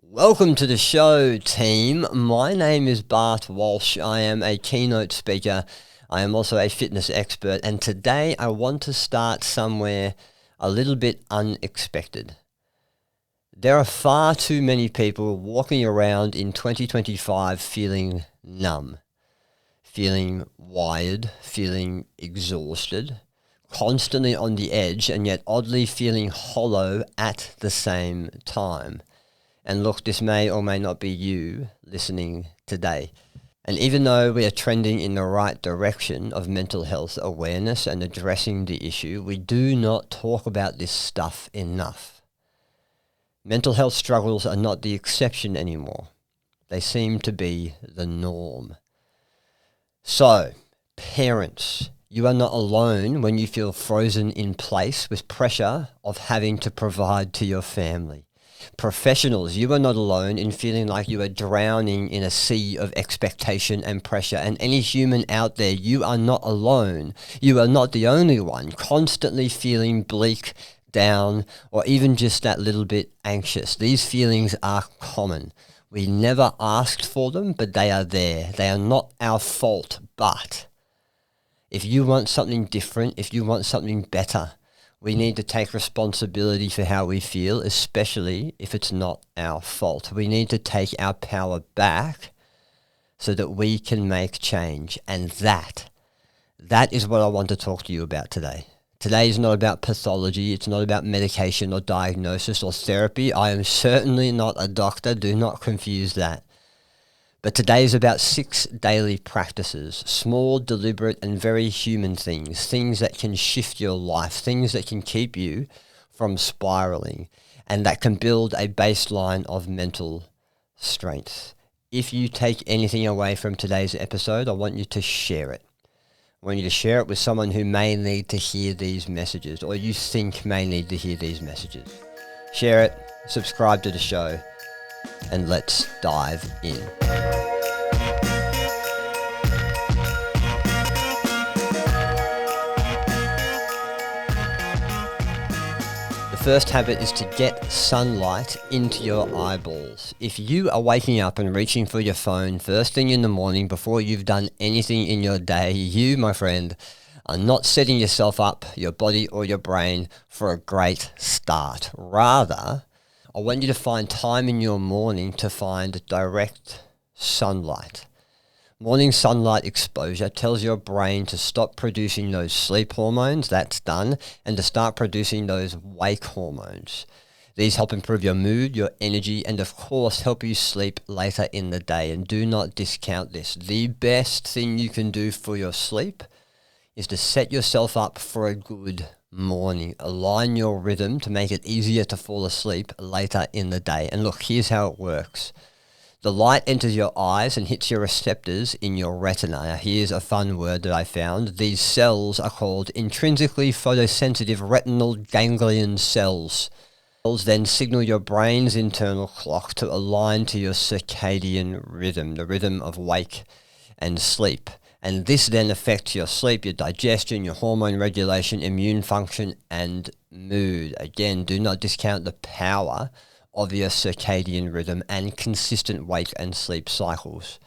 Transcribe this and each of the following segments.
Welcome to the show, team. My name is Bart Walsh. I am a keynote speaker. I am also a fitness expert, and today I want to start somewhere a little bit unexpected. There are far too many people walking around in 2025 feeling numb, feeling wired, feeling exhausted, constantly on the edge, and yet oddly feeling hollow at the same time. And look, this may or may not be you listening today. And even though we are trending in the right direction of mental health awareness and addressing the issue, we do not talk about this stuff enough. Mental health struggles are not the exception anymore. They seem to be the norm. So, parents, you are not alone when you feel frozen in place with pressure of having to provide to your family. Professionals, you are not alone in feeling like you are drowning in a sea of expectation and pressure. And any human out there, you are not alone. You are not the only one constantly feeling bleak, down, or even just that little bit anxious. These feelings are common. We never asked for them, but they are there. They are not our fault. But if you want something different, if you want something better, we need to take responsibility for how we feel, especially if it's not our fault. We need to take our power back so that we can make change. And that is what I want to talk to you about today. Today is not about pathology. It's not about medication or diagnosis or therapy. I am certainly not a doctor. Do not confuse that. But today is about 6 daily practices, small, deliberate, and very human things that can shift your life, things that can keep you from spiraling, and that can build a baseline of mental strength. If you take anything away from today's episode, I want you to share it. I want you to share it with someone who may need to hear these messages, or you think may need to hear these messages. Share it, subscribe to the show, and let's dive in. The first habit is to get sunlight into your eyeballs. If you are waking up and reaching for your phone first thing in the morning before you've done anything in your day, you, my friend, are not setting yourself up, your body or your brain, for a great start. Rather, I want you to find time in your morning to find direct sunlight. Morning sunlight exposure tells your brain to stop producing those sleep hormones, that's done, and to start producing those wake hormones. These help improve your mood, your energy, and of course help you sleep later in the day. And do not discount this. The best thing you can do for your sleep is to set yourself up for a good morning. Align your rhythm to make it easier to fall asleep later in the day. And look, here's how it works. The light enters your eyes and hits your receptors in your retina. Now, here's a fun word that I found. These cells are called intrinsically photosensitive retinal ganglion cells. Cells then signal your brain's internal clock to align to your circadian rhythm, the rhythm of wake and sleep. And this then affects your sleep, your digestion, your hormone regulation, immune function, and mood. Again, do not discount the power of your circadian rhythm and consistent wake and sleep cycles.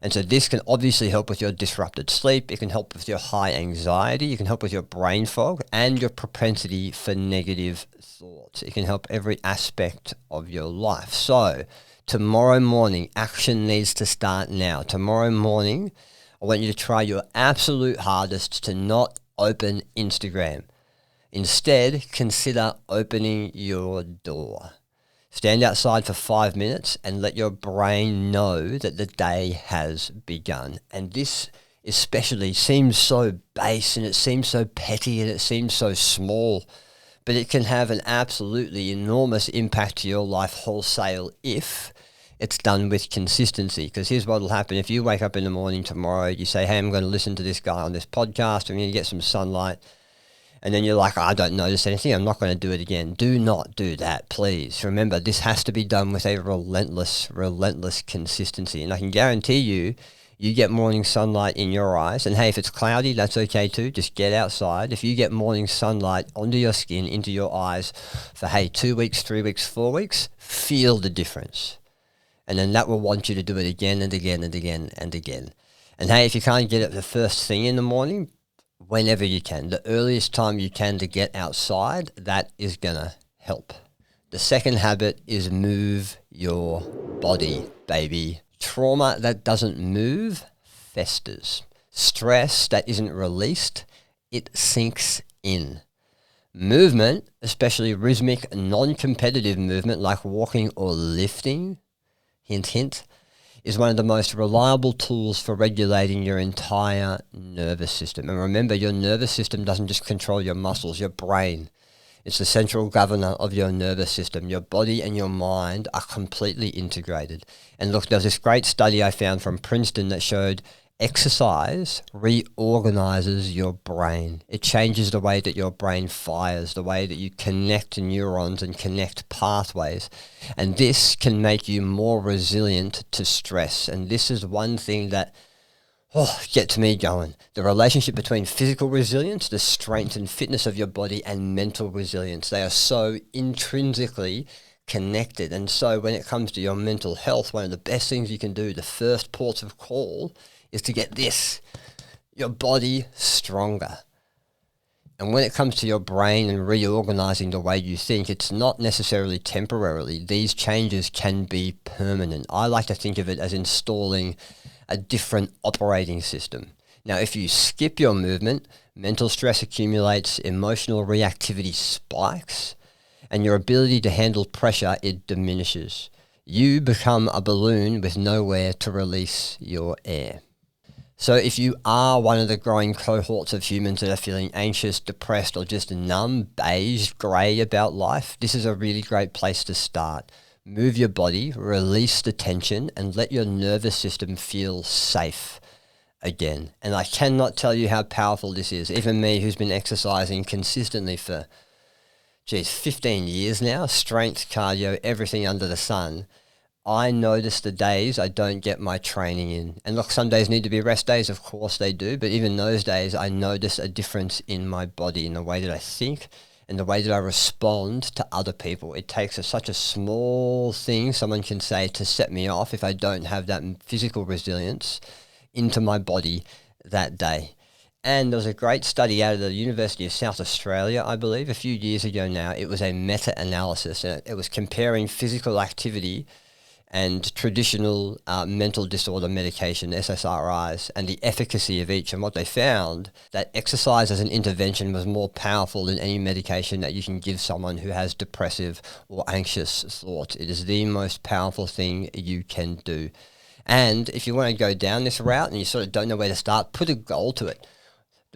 And so this can obviously help with your disrupted sleep. It can help with your high anxiety. It can help with your brain fog and your propensity for negative thoughts. It can help every aspect of your life. So tomorrow morning, action needs to start now. Tomorrow morning, I want you to try your absolute hardest to not open Instagram. Instead, consider opening your door. Stand outside for 5 minutes and let your brain know that the day has begun. And this especially seems so base, and it seems so petty, and it seems so small, but it can have an absolutely enormous impact to your life wholesale if it's done with consistency. Because here's what will happen. If you wake up in the morning tomorrow, you say, hey, I'm going to listen to this guy on this podcast, I'm going to get some sunlight. And then you're like, I don't notice anything, I'm not going to do it again. Do not do that, please. Remember, this has to be done with a relentless consistency. And I can guarantee you, You get morning sunlight in your eyes, and hey, if it's cloudy, that's okay too. Just get outside. If you get morning sunlight onto your skin, into your eyes for, hey, 2 weeks, 3 weeks, 4 weeks, feel the difference. And then that will want you to do it again and again and again and again. And hey, if you can't get it the first thing in the morning, whenever you can, the earliest time you can to get outside, that is going to help. The second habit is move your body, baby. Trauma that doesn't move festers. Stress that isn't released, it sinks in. Movement, especially rhythmic, non-competitive movement like walking or lifting, hint, hint, is one of the most reliable tools for regulating your entire nervous system. And remember, your nervous system doesn't just control your muscles, your brain. It's the central governor of your nervous system. Your body and your mind are completely integrated. And look, there's this great study I found from Princeton that showed exercise reorganizes your brain. It changes the way that your brain fires, the way that you connect neurons and connect pathways. And this can make you more resilient to stress. And this is one thing that gets me going. The relationship between physical resilience, the strength and fitness of your body, and mental resilience. They are so intrinsically connected. And so when it comes to your mental health, one of the best things you can do, the first port of call, is to get your body stronger. And when it comes to your brain and reorganizing the way you think, it's not necessarily temporarily. These changes can be permanent. I like to think of it as installing a different operating system. Now, if you skip your movement, mental stress accumulates, emotional reactivity spikes, and your ability to handle pressure, it diminishes. You become a balloon with nowhere to release your air. So if you are one of the growing cohorts of humans that are feeling anxious, depressed, or just numb, beige, grey about life, this is a really great place to start. Move your body, release the tension, and let your nervous system feel safe again. And I cannot tell you how powerful this is. Even me, who's been exercising consistently for, 15 years now, strength, cardio, everything under the sun, I notice the days I don't get my training in. And look, some days need to be rest days, of course they do, but even those days I notice a difference in my body, in the way that I think, and the way that I respond to other people. It takes such a small thing someone can say to set me off if I don't have that physical resilience into my body that day. And there was a great study out of the University of South Australia, I believe, a few years ago now. It was a meta-analysis, and it was comparing physical activity and traditional mental disorder medication, SSRIs, and the efficacy of each. And what they found, that exercise as an intervention was more powerful than any medication that you can give someone who has depressive or anxious thoughts. It is the most powerful thing you can do. And if you want to go down this route and you sort of don't know where to start, put a goal to it.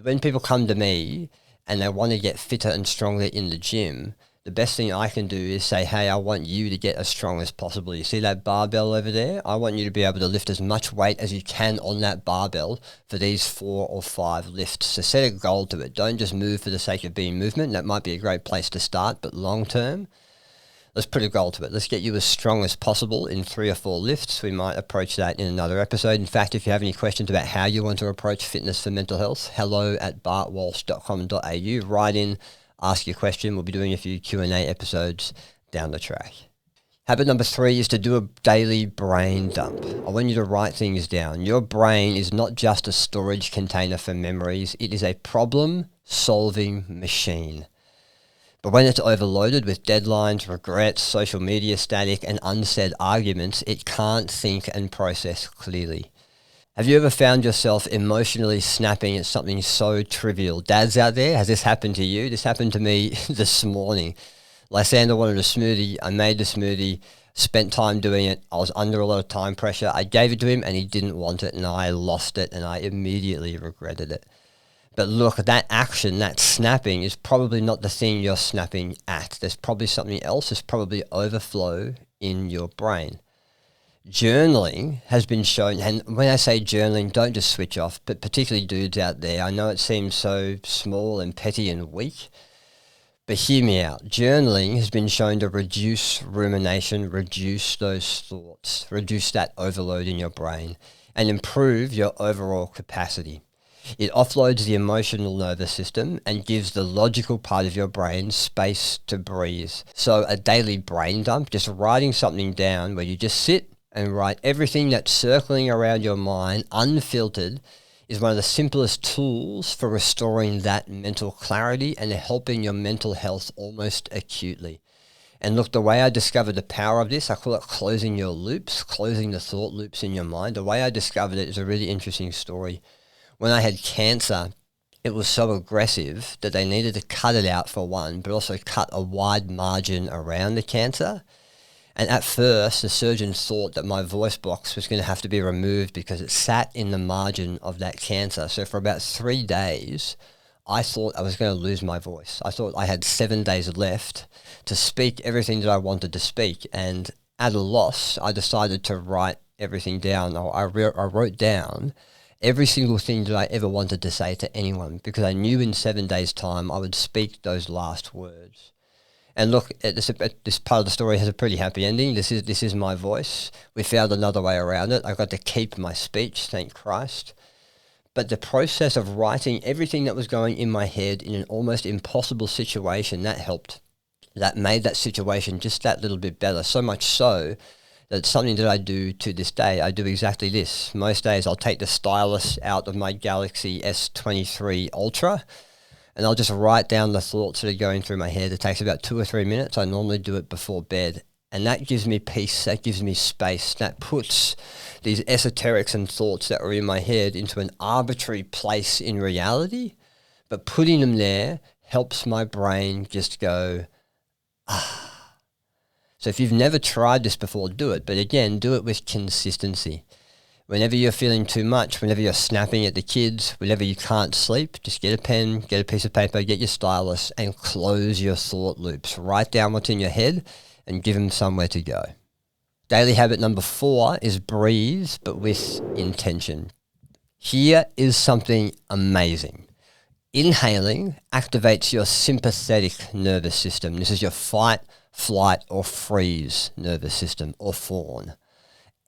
When people come to me and they want to get fitter and stronger in the gym, the best thing I can do is say, hey, I want you to get as strong as possible. You see that barbell over there? I want you to be able to lift as much weight as you can on that barbell for these 4 or 5 lifts. So set a goal to it. Don't just move for the sake of being movement. That might be a great place to start, but long term, let's put a goal to it. Let's get you as strong as possible in 3 or 4 lifts. We might approach that in another episode. In fact, if you have any questions about how you want to approach fitness for mental health, hello@bartwalsh.com.au. Write in, ask your question. We'll be doing a few Q&A episodes down the track. Habit number 3 is to do a daily brain dump. I want you to write things down. Your brain is not just a storage container for memories. It is a problem-solving machine. But when it's overloaded with deadlines, regrets, social media static, and unsaid arguments, it can't think and process clearly. Have you ever found yourself emotionally snapping at something so trivial? Dads out there, has this happened to you? This happened to me this morning. Lysander wanted a smoothie. I made the smoothie, spent time doing it. I was under a lot of time pressure. I gave it to him and he didn't want it and I lost it and I immediately regretted it. But look, that action, that snapping is probably not the thing you're snapping at. There's probably something else. There's probably overflow in your brain. Journaling has been shown, and when I say journaling, don't just switch off, but particularly dudes out there, I know it seems so small and petty and weak, But hear me out. Journaling has been shown to reduce rumination, reduce those thoughts, reduce that overload in your brain, and improve your overall capacity. It offloads the emotional nervous system and gives the logical part of your brain space to breathe. So a daily brain dump, just writing something down where you just sit and write everything that's circling around your mind unfiltered, is one of the simplest tools for restoring that mental clarity and helping your mental health almost acutely. And look, the way I discovered the power of this, I call it closing your loops, closing the thought loops in your mind. The way I discovered it is a really interesting story. When I had cancer, it was so aggressive that they needed to cut it out for one, but also cut a wide margin around the cancer. And at first, the surgeon thought that my voice box was going to have to be removed because it sat in the margin of that cancer. So for about 3 days, I thought I was going to lose my voice. I thought I had 7 days left to speak everything that I wanted to speak. And at a loss, I decided to write everything down. I wrote down every single thing that I ever wanted to say to anyone because I knew in 7 days' time I would speak those last words. And look, this part of the story has a pretty happy ending. This is my voice. We found another way around it. I got to keep my speech, thank Christ. But the process of writing everything that was going in my head in an almost impossible situation, that helped. That made that situation just that little bit better. So much so that it's something that I do to this day. I do exactly this. Most days I'll take the stylus out of my Galaxy S23 Ultra, and I'll just write down the thoughts that are going through my head. It takes about 2 or 3 minutes. I normally do it before bed. And that gives me peace. That gives me space. That puts these esoterics and thoughts that are in my head into an arbitrary place in reality. But putting them there helps my brain just go, ah. So if you've never tried this before, do it. But again, do it with consistency. Whenever you're feeling too much, whenever you're snapping at the kids, whenever you can't sleep, just get a pen, get a piece of paper, get your stylus, and close your thought loops. Write down what's in your head and give them somewhere to go. Daily habit number 4 is breathe, but with intention. Here is something amazing. Inhaling activates your sympathetic nervous system. This is your fight, flight, or freeze nervous system, or fawn.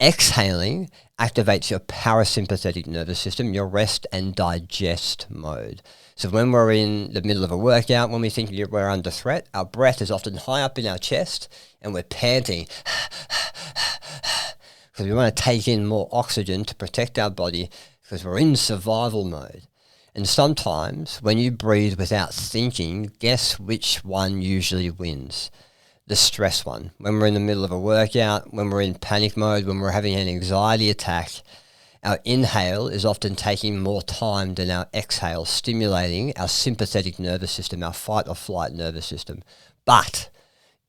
Exhaling activates your parasympathetic nervous system, your rest and digest mode. So when we're in the middle of a workout, when we think we're under threat, our breath is often high up in our chest and we're panting because we want to take in more oxygen to protect our body because we're in survival mode. And sometimes when you breathe without thinking, guess which one usually wins? The stress one. When we're in the middle of a workout, when we're in panic mode, when we're having an anxiety attack, our inhale is often taking more time than our exhale, stimulating our sympathetic nervous system, our fight or flight nervous system. But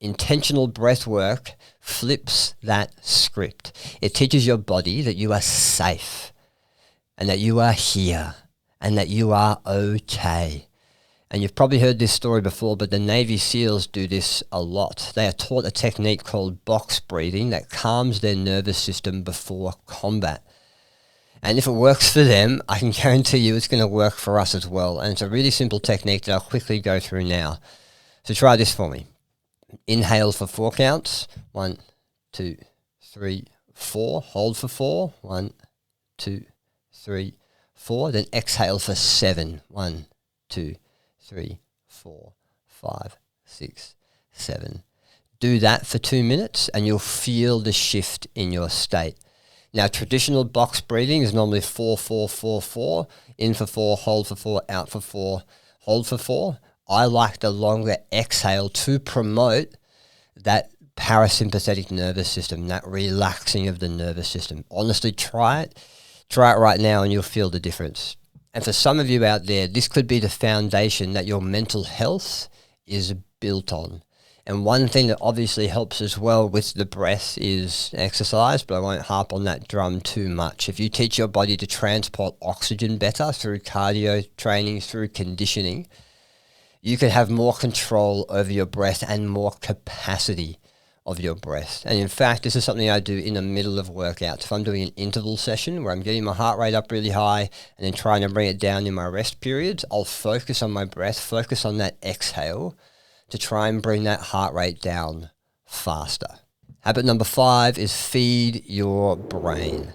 intentional breath work flips that script. It teaches your body that you are safe and that you are here and that you are okay. And you've probably heard this story before, but the Navy SEALs do this a lot. They are taught a technique called box breathing that calms their nervous system before combat. And if it works for them, I can guarantee you it's going to work for us as well. And it's a really simple technique that I'll quickly go through now. So try this for me. Inhale for 4 counts. 1, 2, 3, 4. Hold for 4. 1, 2, 3, 4. Then exhale for 7. 1, 2, 3, 4, 5, 6, 7. Do that for 2 minutes and you'll feel the shift in your state. Now, traditional box breathing is normally 4, 4, 4, 4. In for 4, hold for 4, out for 4, hold for 4. I like the longer exhale to promote that parasympathetic nervous system, that relaxing of the nervous system. Honestly, try it. Try it right now and you'll feel the difference. And for some of you out there, this could be the foundation that your mental health is built on. And one thing that obviously helps as well with the breath is exercise, but I won't harp on that drum too much. If you teach your body to transport oxygen better through cardio training, through conditioning, you can have more control over your breath and more capacity of your breath. And in fact, this is something I do in the middle of workouts. If I'm doing an interval session where I'm getting my heart rate up really high and then trying to bring it down in my rest periods, I'll focus on my breath, focus on that exhale to try and bring that heart rate down faster. Habit number 5 is feed your brain.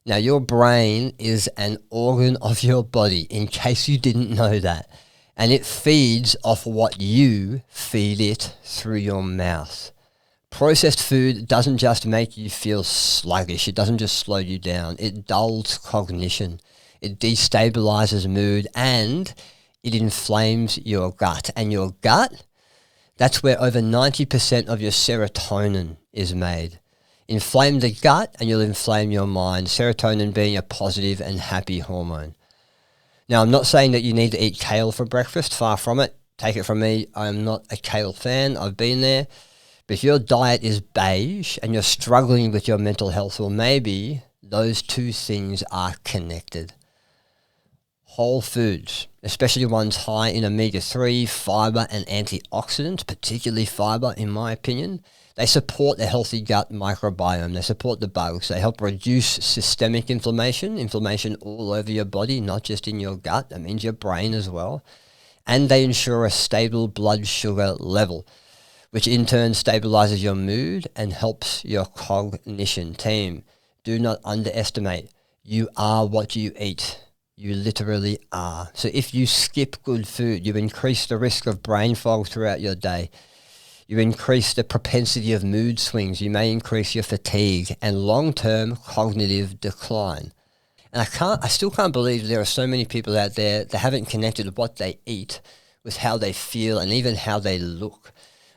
Now, your brain is an organ of your body, in case you didn't know that. And it feeds off what you feed it through your mouth. Processed food doesn't just make you feel sluggish. It doesn't just slow you down. It dulls cognition. It destabilizes mood, and it inflames your gut. And your gut, that's where over 90% of your serotonin is made. Inflame the gut and you'll inflame your mind, serotonin being a positive and happy hormone. Now, I'm not saying that you need to eat kale for breakfast, far from it. Take it from me, I'm not a kale fan, I've been there. But if your diet is beige and you're struggling with your mental health, well, maybe those two things are connected. Whole foods, especially ones high in omega-3, fiber and antioxidants, particularly fiber in my opinion, they support the healthy gut microbiome. They support the bugs. They help reduce systemic inflammation all over your body, not just in your gut. That means your brain as well. And they ensure a stable blood sugar level, which in turn stabilizes your mood and helps your cognition. Team, do not underestimate. You are what you eat. You literally are. So if you skip good food, you increase the risk of brain fog throughout your day. You increase the propensity of mood swings. You may increase your fatigue and long-term cognitive decline. And I still can't believe there are so many people out there that haven't connected what they eat with how they feel and even how they look.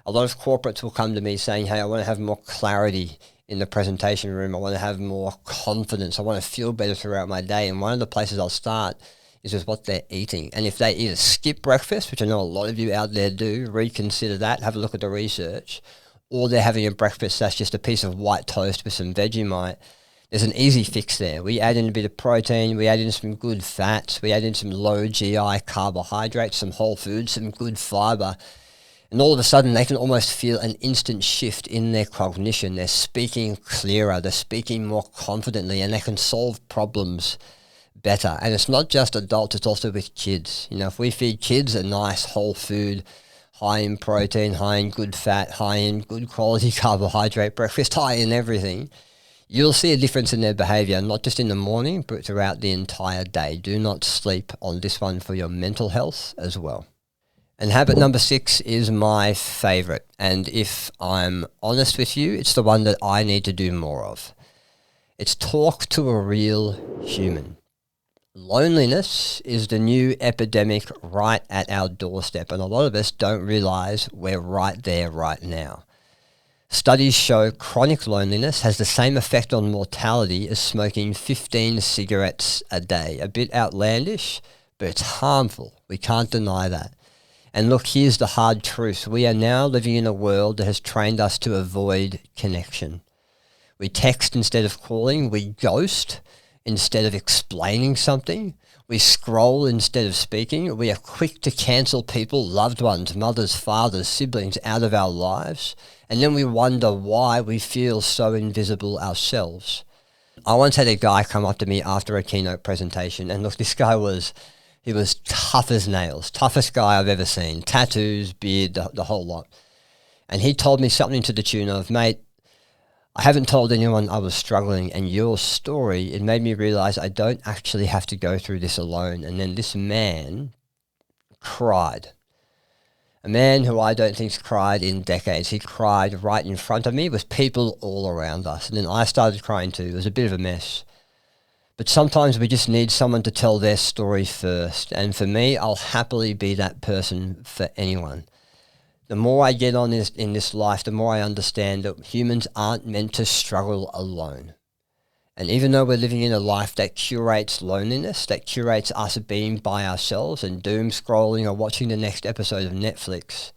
A lot of corporates will come to me saying, hey, I want to have more clarity in the presentation room. I want to have more confidence. I want to feel better throughout my day. And one of the places I'll start is with what they're eating. And if they either skip breakfast, which I know a lot of you out there do, reconsider that, have a look at the research, or they're having a breakfast that's just a piece of white toast with some Vegemite, there's an easy fix there. We add in a bit of protein, we add in some good fats, we add in some low GI carbohydrates, some whole foods, some good fiber, and all of a sudden they can almost feel an instant shift in their cognition. They're speaking clearer, they're speaking more confidently, and they can solve problems better. And it's not just adults, it's also with kids. You know, if we feed kids a nice whole food, high in protein, high in good fat, high in good quality carbohydrate breakfast, high in everything, you'll see a difference in their behavior, not just in the morning, but throughout the entire day. Do not sleep on this one for your mental health as well. And habit number 6 is my favorite. And if I'm honest with you, it's the one that I need to do more of. It's talk to a real human. Loneliness is the new epidemic right at our doorstep, and a lot of us don't realize we're right there right now. Studies show chronic loneliness has the same effect on mortality as smoking 15 cigarettes a day. A bit outlandish, but it's harmful. We can't deny that. And look, here's the hard truth. We are now living in a world that has trained us to avoid connection. We text instead of calling. We ghost instead of explaining something. We scroll instead of speaking. We are quick to cancel people, loved ones, mothers, fathers, siblings out of our lives. And then we wonder why we feel so invisible ourselves. I once had a guy come up to me after a keynote presentation, and look, this guy was tough as nails, toughest guy I've ever seen, tattoos, beard, the whole lot. And he told me something to the tune of, mate, I haven't told anyone I was struggling, and your story, it made me realize I don't actually have to go through this alone. And then this man cried. A man who I don't think's cried in decades. He cried right in front of me with people all around us. And then I started crying too. It was a bit of a mess. But sometimes we just need someone to tell their story first. And for me, I'll happily be that person for anyone. The more I get on in this life, the more I understand that humans aren't meant to struggle alone. And even though we're living in a life that curates loneliness, that curates us being by ourselves and doom scrolling or watching the next episode of Netflix,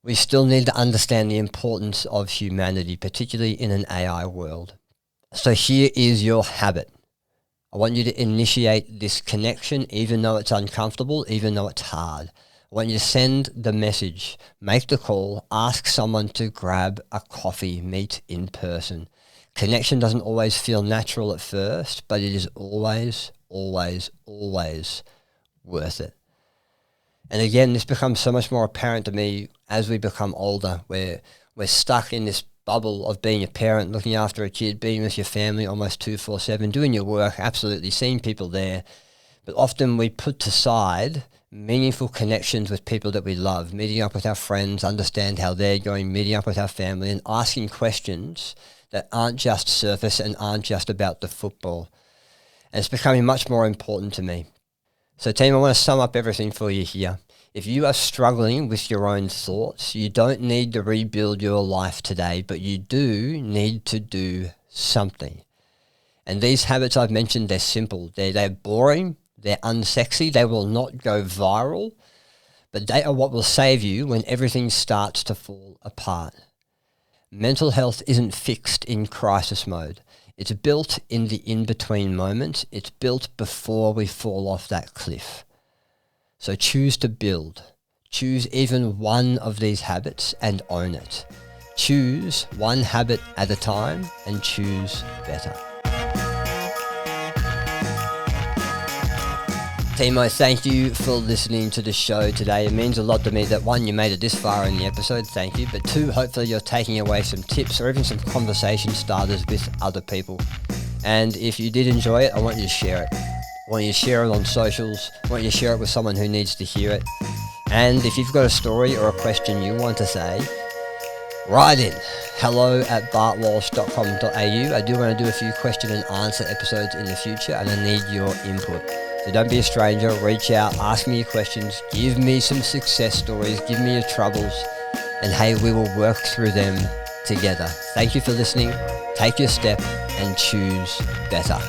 we still need to understand the importance of humanity, particularly in an AI world. So here is your habit. I want you to initiate this connection, even though it's uncomfortable, even though it's hard. I want you to send the message, make the call, ask someone to grab a coffee, meet in person. Connection doesn't always feel natural at first, but it is always, always, always worth it. And again, this becomes so much more apparent to me as we become older, where we're stuck in this bubble of being a parent, looking after a kid, being with your family almost 2/4/7, doing your work, absolutely, seeing people there. But often we put aside meaningful connections with people that we love, meeting up with our friends, understand how they're going, meeting up with our family, and asking questions that aren't just surface and aren't just about the football. And it's becoming much more important to me. So team, I want to sum up everything for you here. If you are struggling with your own thoughts, you don't need to rebuild your life today, but you do need to do something. And these habits I've mentioned, they're simple. They're boring, they're unsexy, they will not go viral, but they are what will save you when everything starts to fall apart. Mental health isn't fixed in crisis mode. It's built in the in-between moments. It's built before we fall off that cliff. So choose to build. Choose even one of these habits and own it. Choose one habit at a time and choose better. Team, I thank you for listening to the show today. It means a lot to me that one, you made it this far in the episode, thank you. But two, hopefully you're taking away some tips or even some conversation starters with other people. And if you did enjoy it, I want you to share it. I want you to share it on socials. I want you to share it with someone who needs to hear it. And if you've got a story or a question you want to say, write in hello@bartwalsh.com.au. I do want to do a few question and answer episodes in the future, and I need your input. So don't be a stranger, reach out, ask me your questions, give me some success stories, give me your troubles, and hey, we will work through them together. Thank you for listening, take your step, and choose better.